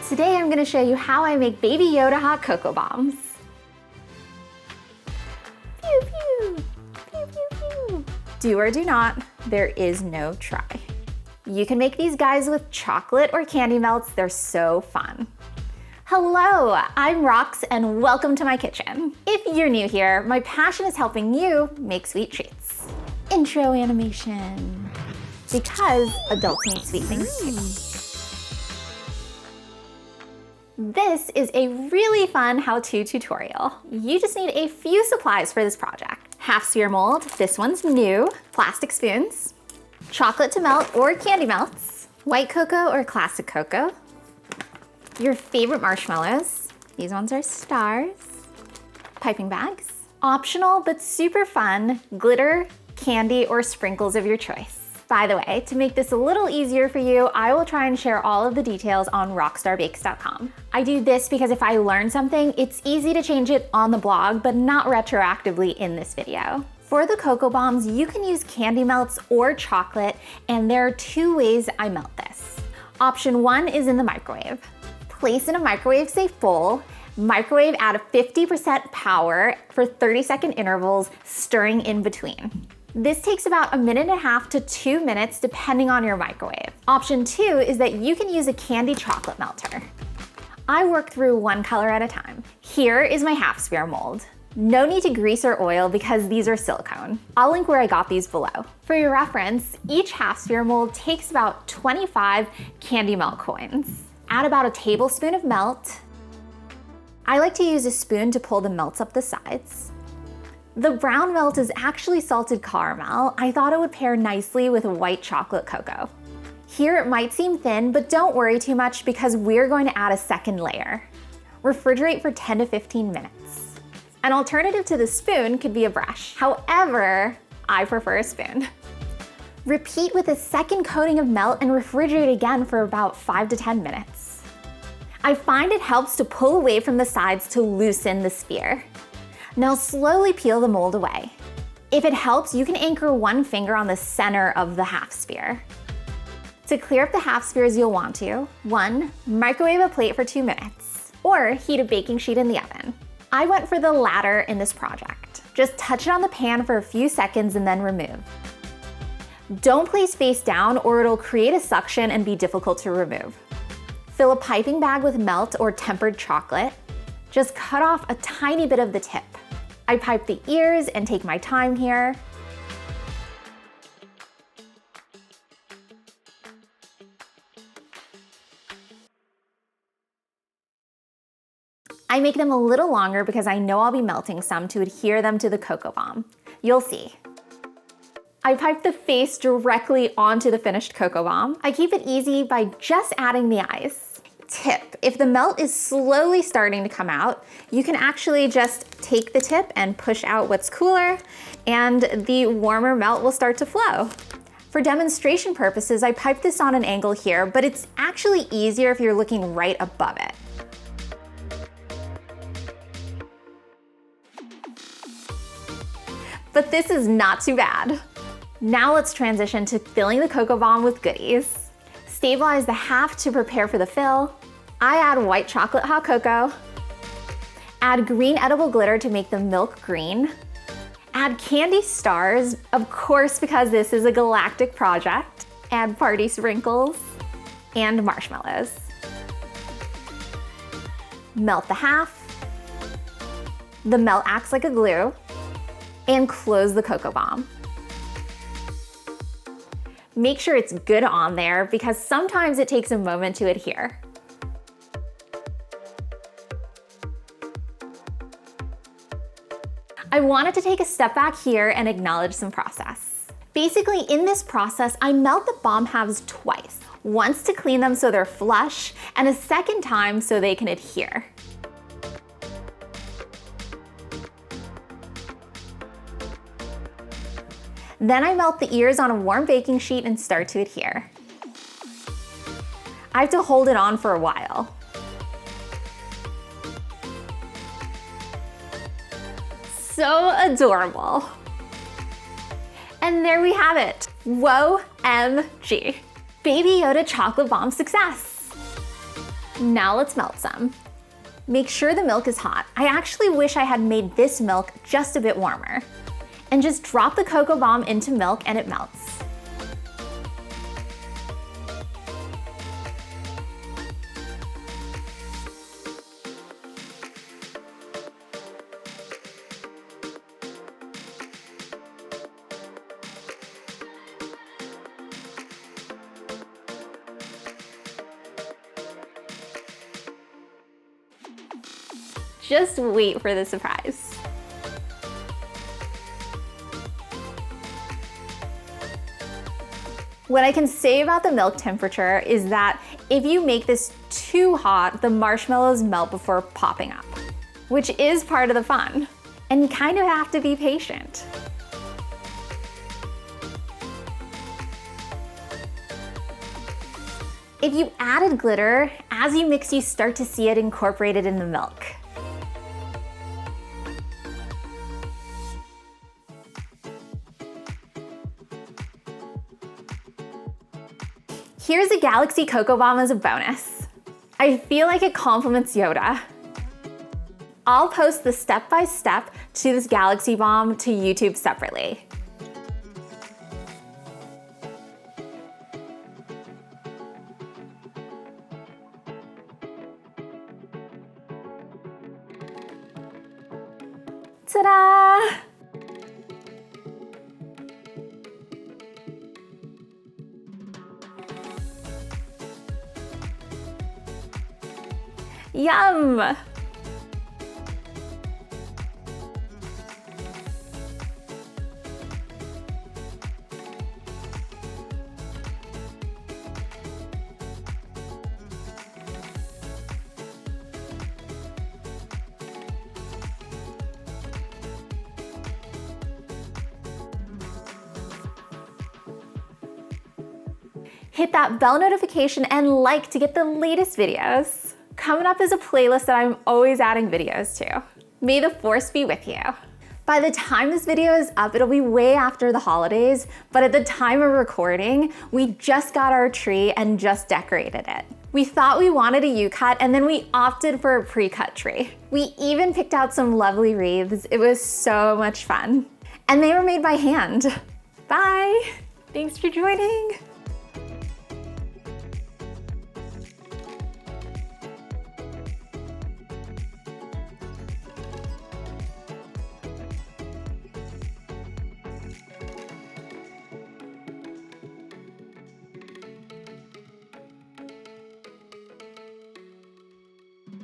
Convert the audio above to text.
Today I'm going to show you how I make Baby Yoda hot cocoa bombs. Pew pew, pew pew pew. Do or do not, there is no try. You can make these guys with chocolate or candy melts, they're so fun. Hello, I'm Rox and welcome to my kitchen. If you're new here, my passion is helping you make sweet treats. Intro animation. Because adults need sweet things too. This is a really fun how-to tutorial. You just need a few supplies for this project. Half sphere mold, this one's new, plastic spoons, chocolate to melt or candy melts, white cocoa or classic cocoa, your favorite marshmallows, these ones are stars, piping bags, optional but super fun, glitter, candy, or sprinkles of your choice. By the way, to make this a little easier for you, I will try and share all of the details on roxstarbakes.com. I do this because if I learn something, it's easy to change it on the blog, but not retroactively in this video. For the cocoa bombs, you can use candy melts or chocolate, and there are two ways I melt this. Option one is in the microwave. Place in a microwave-safe bowl, microwave at a 50% power for 30-second intervals, stirring in between. This takes about 1.5 minutes to 2 minutes depending on your microwave. Option two is that you can use a candy chocolate melter. I work through one color at a time. Here is my half sphere mold. No need to grease or oil because these are silicone. I'll link where I got these below. For your reference, each half sphere mold takes about 25 candy melt coins. Add about a tablespoon of melt. I like to use a spoon to pull the melts up the sides. The brown melt is actually salted caramel. I thought it would pair nicely with white chocolate cocoa. Here it might seem thin, but don't worry too much because we're going to add a second layer. Refrigerate for 10 to 15 minutes. An alternative to the spoon could be a brush. However, I prefer a spoon. Repeat with a second coating of melt and refrigerate again for about 5 to 10 minutes. I find it helps to pull away from the sides to loosen the sphere. Now slowly peel the mold away. If it helps, you can anchor one finger on the center of the half sphere. To clear up the half spheres you'll want to, 1. Microwave a plate for 2 minutes, or heat a baking sheet in the oven. I went for the latter in this project. Just touch it on the pan for a few seconds and then remove. Don't place face down or it'll create a suction and be difficult to remove. Fill a piping bag with melt or tempered chocolate. Just cut off a tiny bit of the tip. I pipe the ears and take my time here. I make them a little longer because I know I'll be melting some to adhere them to the cocoa bomb. You'll see. I pipe the face directly onto the finished cocoa bomb. I keep it easy by just adding the ice. Tip, if the melt is slowly starting to come out, you can actually just take the tip and push out what's cooler and the warmer melt will start to flow. For demonstration purposes, I pipe this on an angle here, but it's actually easier if you're looking right above it. But this is not too bad. Now let's transition to filling the cocoa bomb with goodies. Stabilize the half to prepare for the fill. I add white chocolate hot cocoa. Add green edible glitter to make the milk green. Add candy stars, of course because this is a galactic project. Add party sprinkles and marshmallows. Melt the half. The melt acts like a glue. And close the cocoa bomb. Make sure it's good on there because sometimes it takes a moment to adhere. I wanted to take a step back here and acknowledge some process. Basically, in this process, I melt the bomb halves twice. Once to clean them so they're flush, and a second time so they can adhere. Then I melt the ears on a warm baking sheet and start to adhere. I have to hold it on for a while. So adorable. And there we have it. Whoa, MG. Baby Yoda chocolate bomb success. Now let's melt some. Make sure the milk is hot. I actually wish I had made this milk just a bit warmer. And just drop the cocoa bomb into milk and it melts. Just wait for the surprise. What I can say about the milk temperature is that if you make this too hot, the marshmallows melt before popping up, which is part of the fun. And you kind of have to be patient. If you added glitter, as you mix, you start to see it incorporated in the milk. Here's a Galaxy Cocoa Bomb as a bonus. I feel like it complements Yoda. I'll post the step-by-step to this Galaxy Bomb to YouTube separately. Ta-da! Yum! Hit that bell notification and like to get the latest videos. Coming up is a playlist that I'm always adding videos to. May the force be with you. By the time this video is up, it'll be way after the holidays, but at the time of recording, we just got our tree and just decorated it. We thought we wanted a U-cut and then we opted for a pre-cut tree. We even picked out some lovely wreaths. It was so much fun. And they were made by hand. Bye. Thanks for joining.